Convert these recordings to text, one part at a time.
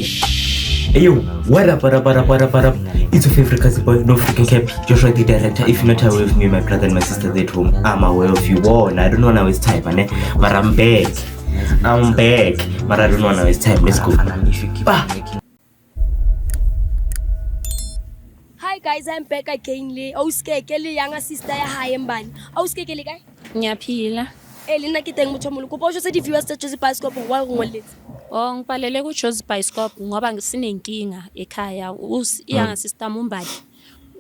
Hey yo, what up? It's your favorite cousin boy, no freaking cap, Joshua the director. If you're not aware of me, my brother and my sister at home, I'm aware of you all. I don't wanna waste time, man. But I'm back. But I don't wanna waste time. Let's go. Bah. Hi guys, I'm back again. Auskeke le younger sister ya hae mbani. Auskeke le kae? Ngiyaphila. Le nna ke teng motho molo. Kopa o jose di viewers tsa Jozi Bioscope wa ngoletse. Ngipalele ku Jozi Bioscope ngoba ngisinenkinga ekhaya. Iyanga sister Mumbali.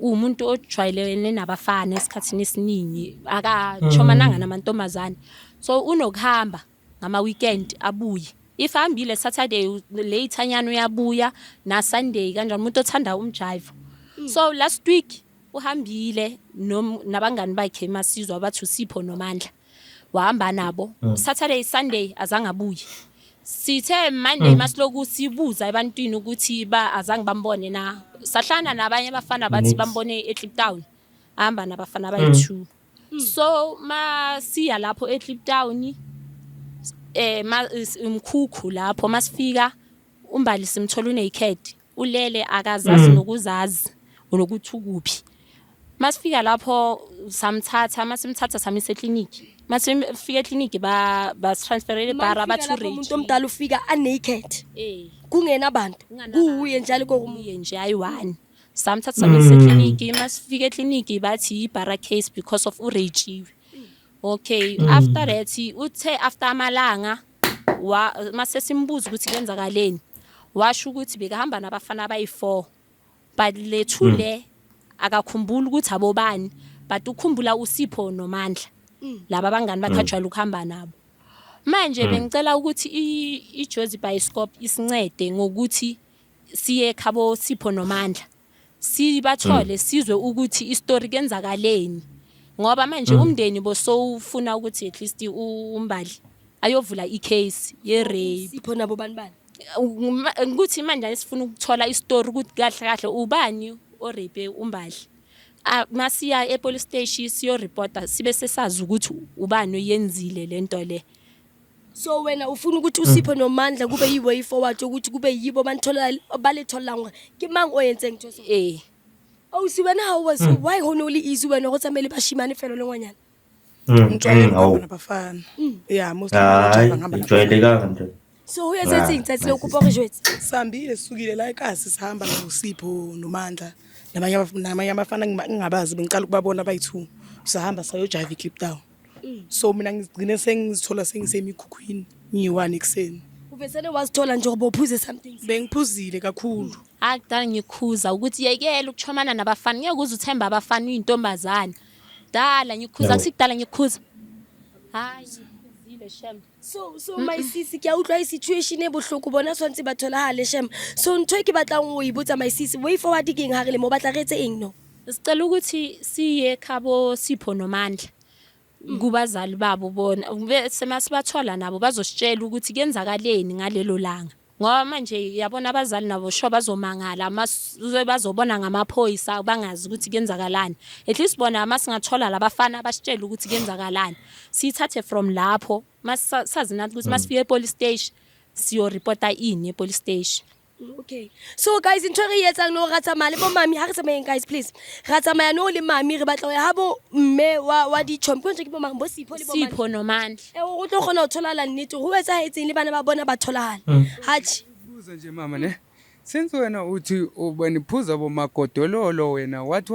Umuntu ojwayelene nabafana esikhathini esiningi. Akachomananga namantombazane. So unokuhamba ngama weekend abuye. If ahambile Saturday later nyana uyabuya na Sunday kanjani umuntu othanda umjive. So last week uhambile nabangani bakhe masizwa abathu Sipho noMandla. Wahamba nabo Saturday Sunday azange abuye. Sithe Monday masiloku sibuza ebantwini ukuthi azange bambone na. Sahlana nabanye abafana bathi bambone eCliptown. Ahamba nabafana bayi2. So siya lapho eCliptown umkhukhu lapho masifika umbali simthola unaked. Ulele akazazi nokuzazi unokuthi ukuphi. Masifika lapho masimthatha samisa eclinic. Masifika eclinic ba transferele bara bathu rate. Umuntu omdala ufika naked. Kungena abantu. Kuye njalo kokuye nje ayi1. Samthatha samisa eclinic, masifika eclinic bathi bara case because of urage. Okay, after that uthe after amalanga masesimbuza ukuthi kwenzakaleni. Washo ukuthi bekahamba nabafana abayi4. But lethule akakhumbula ukuthi abobani but ukhumbula uSipho noMandla laba abangani bakhajwala ukuhamba nabo. Manje bengicela ukuthi iJozi Bioscope isincede ngokuthi siye ekhabo Sipho noMandla sibathole sizwe ukuthi istory kenzakaleni ngoba manje umndeni bosofuna ukuthi at least umbali ayovula icase ye-rape. Sipho nabo bani ukuthi manje sifuna ukuthola istory ukuthi kahle ubani orape umbali. Masiya epolice station siyo reporter sibe sesazi ukuthi ubani oyenzile lento le. So wena ufuna ukuthi uSipho noMandla kube yiway forward ukuthi kube yibo banithola balethola ke mang oyenze ngitho. Awusiwena how was why honoli easy wena ukuthi amele bashimane felo lengwanyana. Nabafana. Yeah, most ngihamba Ijwayeleka nje. So uyasething tsathi lokupa rejwetsi. Sambile sukile la ekhasi sihamba noSipho noMandla namanye abafana ngingabazi bengicala ukubabona bayi2 sahamba sayojive eCliptown. So mina ngigcine sengizithola sengisemikhukhwini ngi1 ekseni. Uvesele wazithola nje ubophuze something. Bengiphuzile kakhulu. Akudala ngikhuza ukuthi yekela ukuchomana nabafana ngeke uze uthemba abafana uyintombazana. Dala ngikhuza kusikudala ngikhuza. Hayi ngizile shem. So my sisi ke utlwa situation e bohloko bona swantse bathola hale shem. So ntwe ke batlang go ibotsa my sisi way forward ke eng hagele mo batla retse eng no. Sicela ukuthi siye ekhabo Sipho noMandla. Kubazali babo bona semasibathola nabo bazositshela ukuthi kenzakaleni ngalelo langa. Ngoba manje yabona abazali nabo sho bazomangala bazobona ngamaphoyisa bangazi ukuthi kenzakalani. At least bona masingathola labafana abasitshela ukuthi kenzakalani. Sithathe from lapho masazi nathi ukuthi masifike epolice station siyo reporter epolice station. Okay. So guys, into re yetsang no Ratsamale bo mami ha re tsamayeng guys please. Ratsamaya no le mami re batla ya habo mme wa di chom konje ke bo mang bo Sipho le bo mami. Sipho noMandla. O tlo gona o tholala nnete go etsa etseng le bana ba bona ba tholala. Hathi. Buza nje mama ne. Since wena uthi ubeniphuza bo magodololo wena what?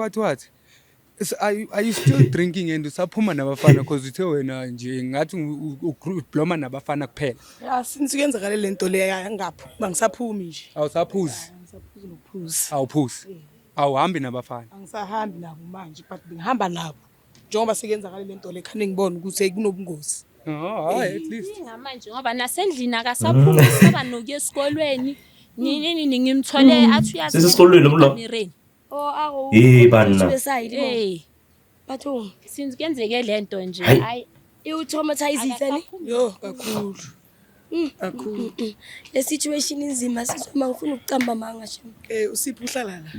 Are you still drinking and usaphuma nabafana because uthe wena nje ngathi ubloma nabafana kuphela? Yeah, since kuyenzakala lento le ngapho bangisaphumi nje. Awusaphuzi. Ngisaphuza nokuphuza. Awuphuzi. Awuhambi nabafana. Angisahambi nabo manje but ngihamba nabo. Njengoba sekuyenzakala lento le khane ngibona ukuthi kunobungozi. Hayi at least. Manje ngoba nasendlini akasaphumi saba nokuya esikolweni. Nini ngimthole athi uyazi. Sesikolweni lo. Awu. Bana. Batho since kenzeke lento nje hayi traumatized yo kakhulu. Kakhulu. Le situation inzima sizoma ngifuna ukucamba manga shem. uSipho uhlala la.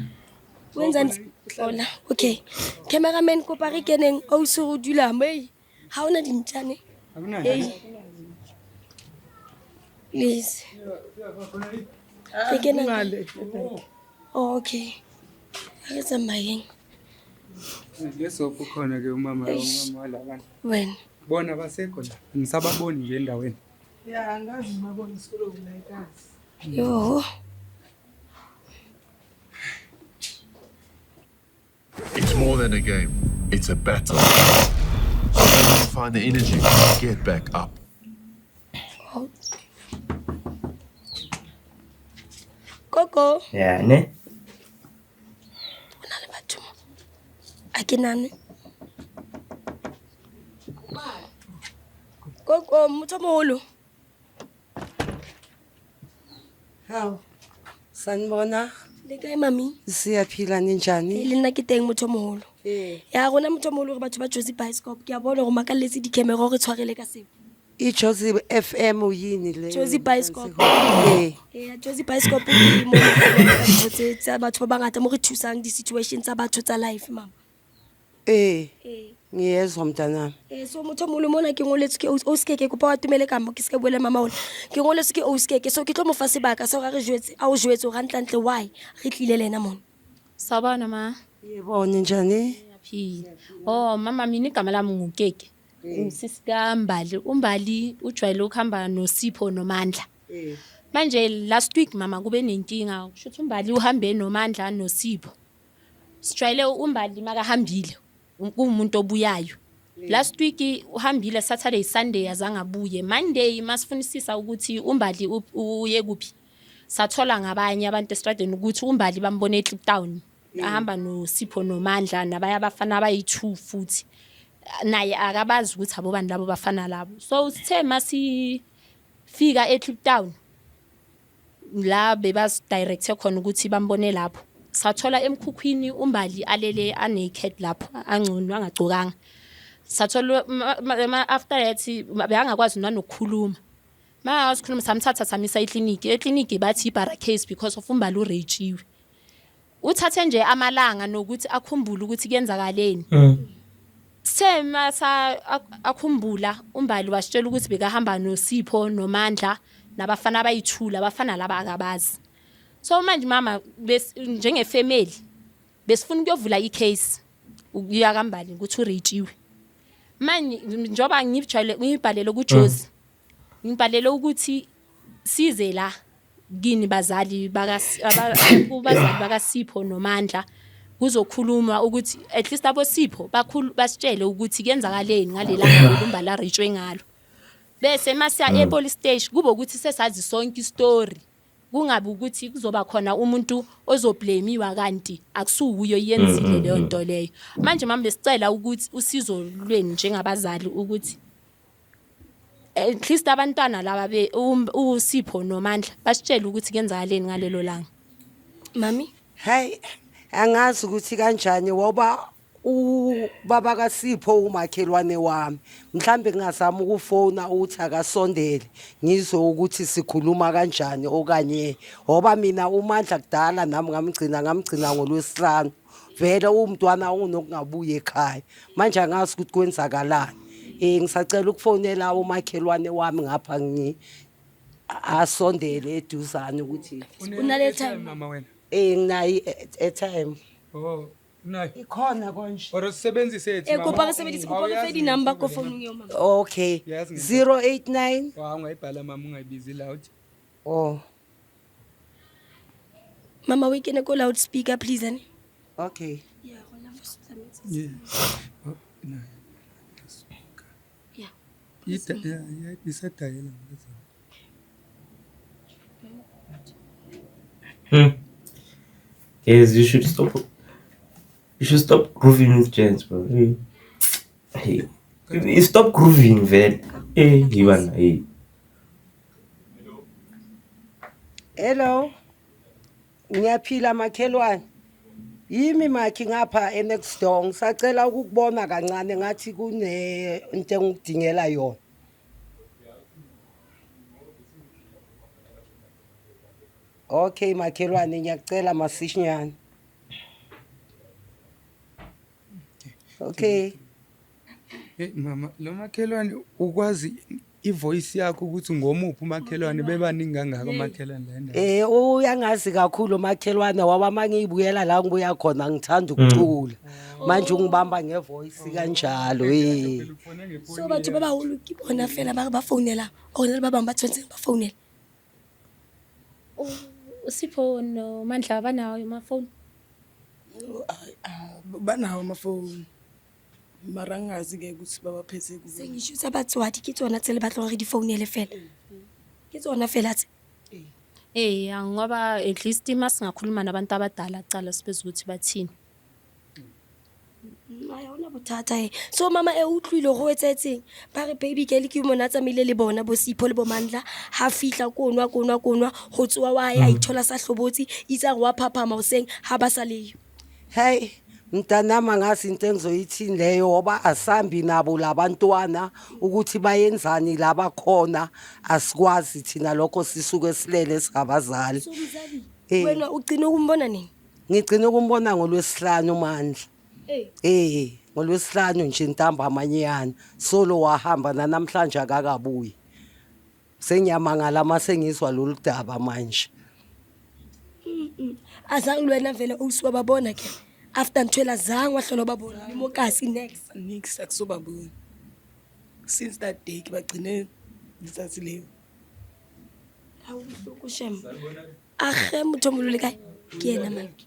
Wenzani? Hola. Okay. Cameraman kopa re keneng o se dula mai. Ha ona dintjane. Akuna. Please. Ke kena. Ngale. Oh, okay. Ake tsamayeng. Lesopho khona ke umama walabana. Wena. Bona basekho la. Ngisababoni nje endaweni. Ya angazi ngibabona isikolo la ekhaya. Yo. It's more than a game. It's a battle. So you have to find the energy to get back up. Koko. Yeah, ne? Ona le batho. A ke nane. Koko, motho moholo. Hawu, sanibona, Le kae mami? siyaphila ninjani? Le nna ke teng motho moholo. Ya rona motho moholo re batho ba Jozi Bioscope. Ke a bona gore makalletse di-camera re tshwarele ka seo. Ijozi FM uyini le? Jozi Bioscope. Eh, Jozi Bioscope ke mo re tsa batho ba bangata mo re thusang di-situation tsa batho tsa life mama. ngiyezwa mntanami. So motho moholo mona ke ngoletse ke o skeke kopa wa tumele ka mo ke se boele mama ona. Ke ngoletse ke o skeke so ke tlo mo fa sebaka so ga re jwetse a o jwetse o rantlantle why re tlile lena mona. Sawubona ma. Yebona njani? Yaphila. Oh mama mina igama lami ngukeke. Usisi kaMbali. uMbali ujwayele ukuhamba noSipho noMandla. Manje last week mama kube nenkinga kusho ukuthi uMbali uhambe noMandla noSipho. Sijwayele uMbali makahambile umuntu obuyayo. Last week uhambile Saturday Sunday azange abuye. Monday masifunisisa ukuthi uMbali uye kuphi. Sathola ngabanye abantu estradeni ukuthi uMbali bambone eClip Town. Ahamba noSipho noMandla nabaya abafana abayi2 futhi. Naye akabazi ukuthi abobani labo bafana labo. So sithe masifika eClip Town la bebas direct khona ukuthi bambone lapho. Sathola emkhukhwini uMbali alele naked lapho angcono angagcokanga. Sathola after that bengakwazi nokukhuluma. Masikhuluma samthatha samisa eclinic bathi barricades because of uMbali urejiwe. Uthathe nje amalanga nokuthi akhumbule ukuthi kuyenzakaleni. Sema akhumbula uMbali wasitshela ukuthi bekahamba noSipho noMandla nabafana abayithula abafana laba akabazi. So manje mama njenge family besifuna ukuyovula icase ukuya kaMbali ukuthi urejiwe. Manje njoba ngibhalele kuJozi. Ngibhalele ukuthi size la kini bazali bakaSipho noMandla kuzokhuluma ukuthi at least aboSipho basitshele ukuthi kuyenzakaleni ngalelanga uMbali arejwe ngalo. Bese masiya epolice station kube ukuthi sesazi sonke istory. Kungabi ukuthi kuzoba khona umuntu ozoblamiwa kanti akusukuyo yenzile leyo nto leyo. Manje mama besicela ukuthi usizo lweni njengabazali ukuthi at least abantwana laba uSipho noMandla basitshele ukuthi kuyenzakaleni ngalelo langa. Mami? Hayi, angazi ukuthi kanjani woba ubaba kaSipho umakhelwane wami. Mhlambe ngingazama ukufona uthi akasondele ngizwe ukuthi sikhuluma kanjani okanye ngoba mina uMandla kudala nami ngamgcina ngolwesihlanu. Vele umntwana unokungabuye ekhaya. Manje angazi ukuthi kwenzakalani. Ngisacela ukufonela umakhelwane wami ngapha asondele eduzane ukuthi Unale time mama wena. nginayi airtime. Oh, nayi. Ikhona konje. Ora sisebenzise ethi mama. kopa basebenzisi kopa befedi number ko phone ngiyo mama. Okay. Yazi 089. Ungayibhala mama ungayibizi loud. Oh, Mama we kene ko loudspeaker please ani. okay. Yeah, gona voice tlametse. Yeah. Oh, nayi. Yeah. Isadayela. Yes, you should stop. You should stop grooving with gents, bro. Hey. You stop grooving, man. Hey, Ivan. Hey. Hello. Ngiyaphila makhelwane. Yimi makhi ngapha enext door. Ngisacela ukukubona kancane ngathi kune into engidingela yona. Okay makhelwane ngiyacela masishnyana. Okay. Hey mama, lo makhelwane ukwazi ivoice yakho ukuthi ngomuphi umakhelwane bebaningi kangaka umakhelwane la endaweni. Uyangazi kakhulu umakhelwane waba mangiyibuyela la ngibuya khona ngithanda ukucula. Manje ungibamba ngevoice kanjalo So batho ba baholo ke bona fela ba founela ona ba bang ba tshwantse ba founela. uSipho noMandla banawo amafoni. banawo amafoni mara ngingazi-ke ukuthi babaphethe kubi. Sengisho tsa batswadi ke tsona tse le batla gore di founele fela. Ke tsona fela tse. Ngoba at least masingakhuluma nabantu abadala cala sibeze ukuthi bathini. Hayi ona bothata So mama utlwile go etsetseng ba re baby girl ke mona tsamile le bona bo Sipho le bo Mandla ha fihla konwa go tsoa wa ya ithola sa hlobotsi itsa go wa phaphama o seng ha ba sa leyo. Hey mntanami ngazi into engizoyithini leyo ngoba asambi nabo labantwana ukuthi bayenzani laba khona asikwazi thina lokho sisuke silele singabazali. So mzali wena ugcina ukumbona nini? Ngigcina ukumbona ngoLwesihlanu Mandla. ngoLwesihlanu nje ntambama nyana solo wahamba namhlanje akakabuyi. Sengiyamangala masengizwa lolu daba manje. Azange wena vele usibabona ke. After ntwela zange wahlolo babona imokasi next. Nix akusobabona. Since that day ke bagcine letsatsi leo. Hawu ukushem. Akhe mutho omlule kai ke yena manje.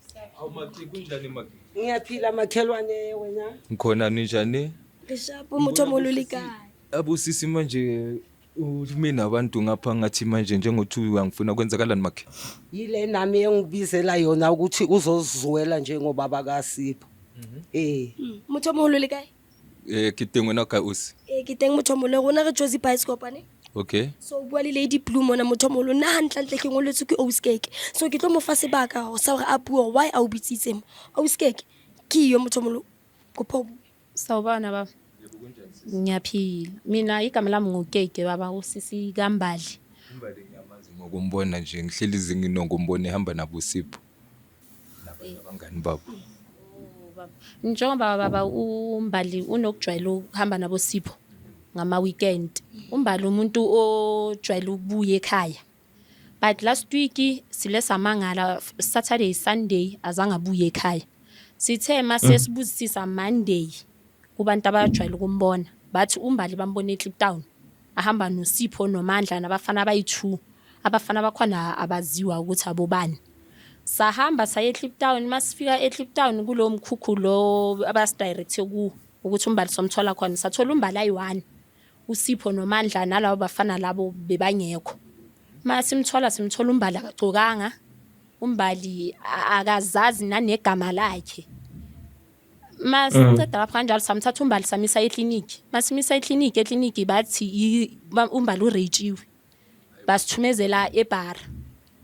Ngiyaphila makhelwane wena. Ngikhona ninjani? Ngishapo mutho omlule kai. Abusisi manje mina abantu ngapha ngathi manje njengothi angifuna kwenzakalani makhe. Yile nami engibizela yona ukuthi uzozizwela njengobaba kaSipho. Mutho omlule kai. Kitengwe na ka usi. Ke teng motho omlole rona re Josie Bioscope ne. Okay. So bua le Lady Blue mona motho omlole na hantlantle ke ngoletse ke Ouskeke. So ke tlo mo fa sebaka go sa gore a bua why a o bitsitse mo. Ouskeke ke yo motho omlole go Sawubona baba. Ngiyaphila. Mina igama lami ngukeke baba usisi kaMbali. Umbali ngiyamazi ngokumbona nje ngihleli zinginongombone ehamba nabo Sipho. Nabangani babo. Njengoba baba uMbali unokujwayela ukuhamba nabo Sipho ngama weekend. uMbali umuntu ojwayela ukubuya ekhaya. But last week sile samangala Saturday Sunday azange abuye ekhaya. Sithe mase sibuzisisa Monday kubantu abajwayela ukumbona. Bathi uMbali bambone eClip Town. Ahamba noSipho noMandla nabafana abayi2. Abafana bakhona abaziwa ukuthi abobani. Sahamba saye eClip Town masifika eClip Town kulo mkhukhu lo abasidirecte ku ukuthi uMbali somthola khona sathola uMbali ayi1 uSipho noMandla nalabo bafana labo bebangekho simthola uMbali akagcokanga uMbali akazazi nanegama lakhe masiceda lapha kanjalo samthatha uMbali samisa eclinic masimisa eclinic bathi uMbali urejiwe basithumezela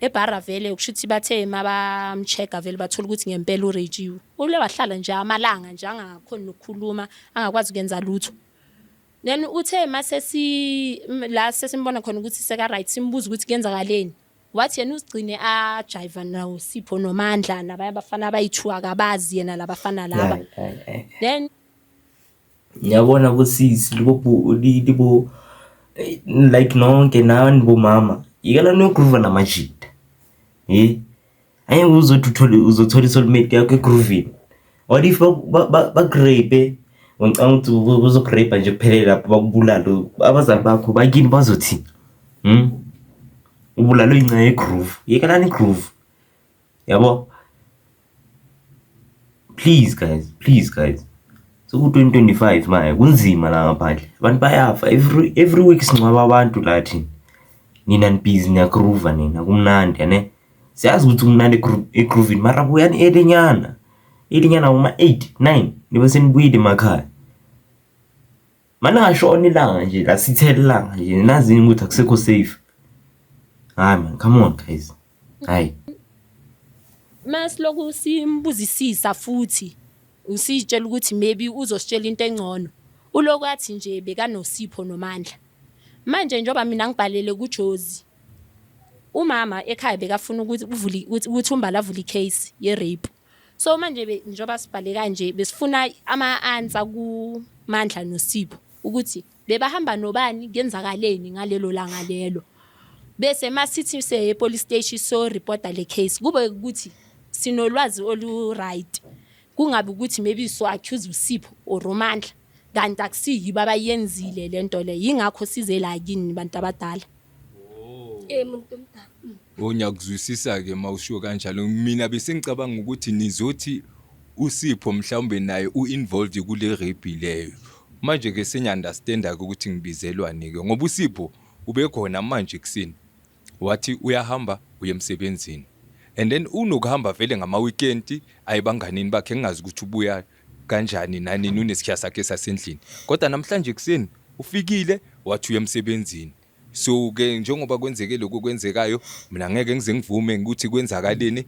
eBara vele ukushithi bathe mabamchecka vele bathola ukuthi ngempela urejiwe ule wahlala nje amalanga nje angakhona ukukhuluma angakwazi ukwenza lutho then uthe masesi la sesimbona khona ukuthi seka right simbuza ukuthi kuyenzakaleni wathi yena usigcine a jive nawo Sipho noMandla nabaya bafana abayi2 akabazi yena labafana laba then Ngiyabona kusisi libo like nonke nani bomama ikala nogroove namajita. Ayi uzothola isolmate yakho egroovini. What if ba grape ngicanga ukuthi uzogrape nje kuphelela lapho bakubulala abazali bakho bakini bazothi ubulalo inca yegroove ikala ni groove yabo. Please guys so ku 2025 manje kunzima la ngaphandle abantu bayafa every week singcwaba abantu lathi nina nibhizi niyagroove nina kumnandi ane siyazi ukuthi kumnandi egroovini mara buyani elinyana uma 8 9 nibe senibuyile emakhaya mana ngashoni langa nje la sithelanga nje nazi ukuthi akusekho safe. Hayi man, come on guys. Hayi masiloku simbuzisisa futhi usitshela ukuthi maybe uzositshela into engcono ulokathi nje bekanosipho noMandla manje njoba mina ngibhalele kuJozi umama ekhaya bekafuna ukuthi uMbali avule icase ye-rape so manje njoba sibhale kanje besifuna ama-answer kuMandla noSipho ukuthi bebahamba nobani kenzakaleni ngalelo langa lelo bese masithi se police station so reporta le case kube ukuthi sinolwazi olu right kungabe ukuthi maybe so accuse uSipho or Romandla kanti akusiyibo abayenzile lento le yingakho size la kini bantu abadala muntu omdala Onyakuzwisisa ke mawusho kanjalo mina bese ngicabanga ukuthi nizothi uSipho mhlawumbe naye uinvolved kule rape leyo manje ke senyanderstanda ukuthi ngibizelwane ke ngoba uSipho ubekhona manje kusini wathi uyahamba uye emsebenzini and then unokuhamba vele ngama weekend ayibanganini bakhe engazi ukuthi ubuya kanjani nani unesikhiya sakhe sasendlini kodwa namhlanje kuseni ufikile wathi uye emsebenzini so ke njengoba kwenzeke lokho kwenzekayo mina ngeke ngize ngivume ukuthi kwenzakaleni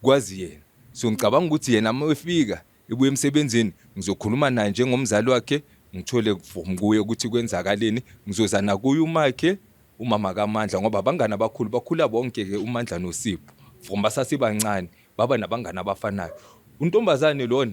kwazi yena so ngicabanga ukuthi yena mawefika ebuye emsebenzini ngizokhuluma naye njengomzali wakhe ngithole kuvume kuye ukuthi kwenzakaleni ngizozana kuye umakhe umama kaMandla ngoba abangana abakhulu bakhula bonke ke uMandla noSipho from basasibancane baba nabangana abafanayo untombazane lona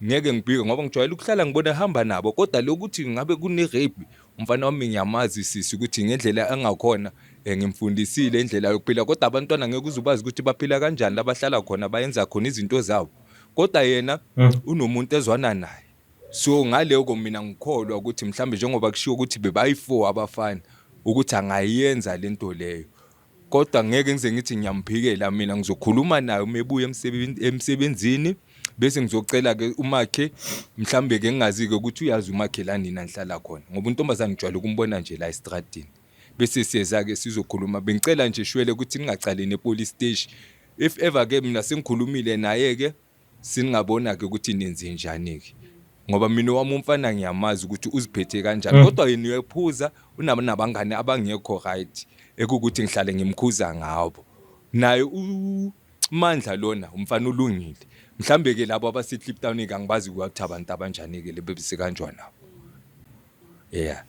ngeke ngibike ngoba ngijwayele ukuhlala ngibona hamba nabo kodwa lokuthi ngabe kune rape umfana wami ngiyamazi sisi ukuthi ngendlela angakhona ngimfundisile indlela yokuphila kodwa abantwana ngeke uzubazi ukuthi baphila kanjani labahlala khona bayenza khona izinto zabo kodwa yena unomuntu ezwana naye so ngaleko mina ngikholwa ukuthi mhlambe njengoba kushiwo ukuthi bebayi4 abafana ukuthi angayenza lento leyo kodwa ngeke ngize ngithi ngiyamphikela mina ngizokhuluma naye umebuye emsebenzini bese ngizocela ke umakhe mhlambe ke ngingazi ke ukuthi uyazi umakhe la nina nihlala khona ngoba untombazane ngijwayele ukumbona nje la estradini bese siyeza ke sizokhuluma bengicela nje shwele ukuthi ningacaleni epolice station if ever ke mina sengikhulumile naye ke siningabona ke ukuthi nenze njani ke ngoba mina wami umfana ngiyamazi ukuthi uziphethe kanjani kodwa yena uyephuza unabangane abangekho right ekukuthi ngihlale ngimkhuza ngabo naye uMandla lona umfana ulungile mhlambe ke labo abasi Kliptown ke ngibazi ukuthi abantu abanjani ke lebebise kanjwana yeah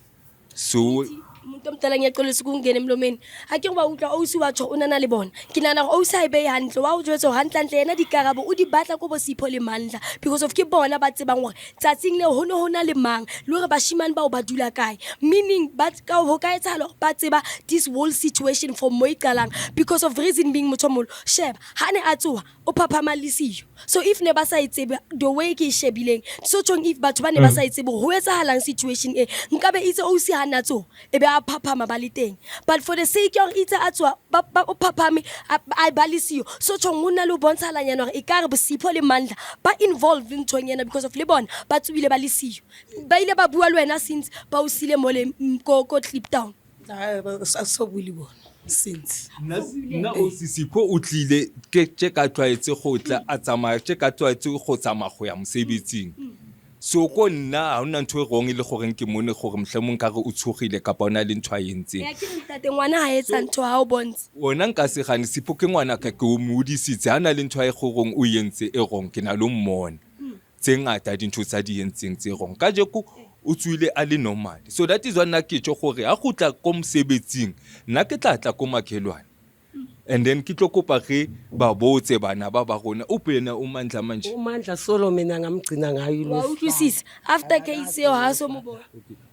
so umuntu omdala ngiyaxolisa ukungena emlomeni ake ngoba utlwa ousi watsho unana le bona ke nana go ousi ibe hantle wa o jwetso hantlantle ena dikarabo o di batla go bo Sipho le Mandla because of ke bona ba tsebang gore tsatsing le hona le mang le gore bashimane ba o ba dula kae meaning but ka ho ka etsalo ba tseba this whole situation for moikalang because of reason being motomolo sheba hane a tsoa o phaphama lesiyo so if ne ba sa itsebe the way ke shebileng so tjong if batho ba ne ba sa itsebe ho etsahalang situation e nkabe itse ousi hana tso ebe papa mabaliteng but for the sake of itse atswa ba papame a balisiyo so tshonguna lo bontshalanyana gore ikare bo Sipho le Mandla ba involved in tshonyana because of le bona ba tsubile balisiyo ba ile ba bua le wena since ba usile mo le ko Kliptown so buli bona since na o Sipho o tlile ke tsheka tshwaetse gotla a tsamaya tsheka tshwaetse go tsama go ya mosebetsing so ko nna ha una ntwe rong ile gore ke mone gore mhlemo nka re o tshogile ka bona le ntwa yentse ya ke ntate ngwana ha etsa ntho ha o bontshe wona nka se gane Sipho ke ngwana ka ke o modisitse hana le ntwa e gorong o yentse e rong ke na lo mmona tse ngata dintho tsa di yentseng tse rong ka je ko o tswile a le normal so that is why ke tjo gore ha gutla ko msebetsing nna ke tlatla ko makhelwane and then ke tlo kopa ge ba botse bana ba rona o pena o Mandla manje uMandla solo mina ngamgcina ngayo wa utlwisisa after case yo ha so mobona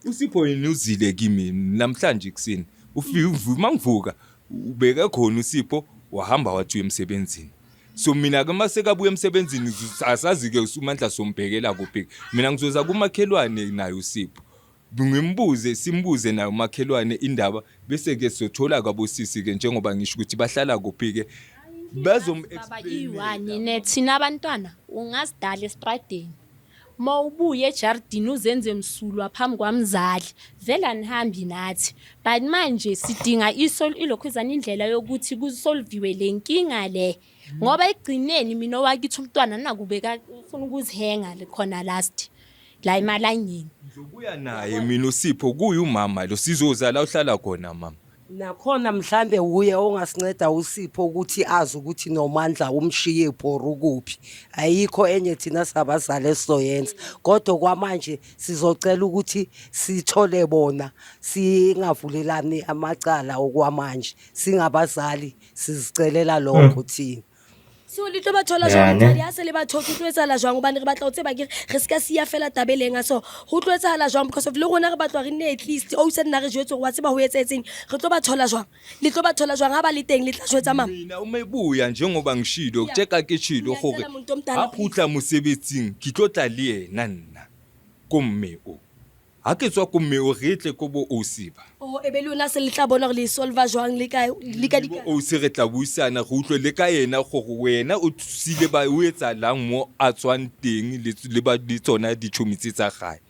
uSipho inuzile kimi namhlanje kuseni uvuma ngivuka ubeka khona uSipho wahamba wathi emsebenzini so mina ke masekabuya emsebenzini asazi ke uMandla sombhekela kuphi mina ngizoza kumakhelwane naye uSipho ngimbuze simbuze naye umakhelwane indaba bese ke sothola kwabosisi ke njengoba ngisho ukuthi bahlala kuphi ke bazom-explain nethina abantwana ungasidala estradeni mawubuye ejardini uzenze msulwa phambi kwamzali vele anihambi nathi but manje sidinga ilokhuzana indlela yokuthi kusolviwe lenkinga le ngoba egcineni mina wakithi umntwana nakubeka ufuna ukuzihenga khona last la emalangeni ngizobuya naye mina uSipho kuyi umama lo sizoza la uhlala khona mama nakhona mhlambe uye ongasinceda uSipho ukuthi azi ukuthi noMandla umshiye ibhoru kuphi ayikho enye thina sabazali soyenza kodwa kwamanje sizocela ukuthi sithole bona singavulelani amacala okwamanje singabazali sizicelela lokho thina so le tlo ba thola Yeah, jwang ne? tadi ha se le batho ke tlo etsahala jwang hobane re batla ho tseba ke re ska siya fela tabeleng a so ho tlo etsahala jwang because of le rona re batla re nne at least o se nna re jwetse wa tseba ho etsetseng re tlo ba thola jwang le tlo ba thola jwang ha ba le teng le tla jwetsa mama mina umebuya njengoba ngishilo kutsheka ke shilo gore Ngiyacela muntu omdala, ha phutla mosebetsing ke tlo tla le yena nna ko mme o ha ke tswa ko mme o re tle ko bo osiba o ebe le lona se le tla bona gore le solve jwang le ka dika o se re tla buisana re utlwe le ka yena gore wena o tsile ba o etsa lang mo a tswang teng le ba di tsona ditšhomitse tsa gae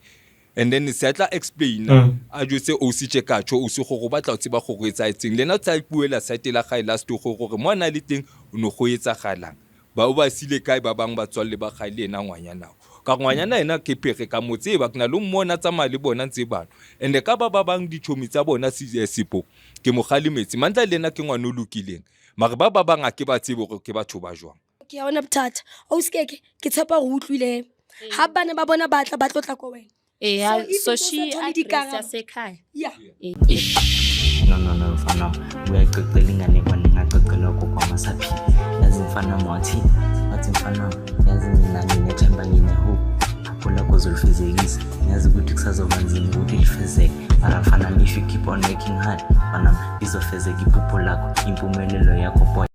and then se tla explain a jo se o se tshekatsho o se go batla o tseba go go etsa etseng lena tsa ipuela site la gae last go mo na le teng o no go etsa galang ba o ba sile kae ba bang ba tswalle ba ga le ena ngwanyana ka ngwanyana ena ke pere ka motse ba kna lo mmona tsa mali bona ntse bana and ka ba bang ditšhomi tsa bona sipo ke mogalimetsi mantla lena ke ngwana o lokileng mare ba bang a ke ba tsebe gore ke batho ba jwang ke ya ona bothata o skeke ke tshepa go utlwile ha bana ba bona batla ba tlotla ko wena so she address yasekhaya yeah no mfana uyayixoxela ingane kwane ngaxoxela kokwa masaphila yazi mfana wathi mfana yazi mina nginethemba nginehope phupho lakho zolifezekisa yazi ukuthi kusazoba nzima ukuthi lifezeke mara mfana if you keep on working hard mfana izofezeka iphupho lakho impumelelo yakho boy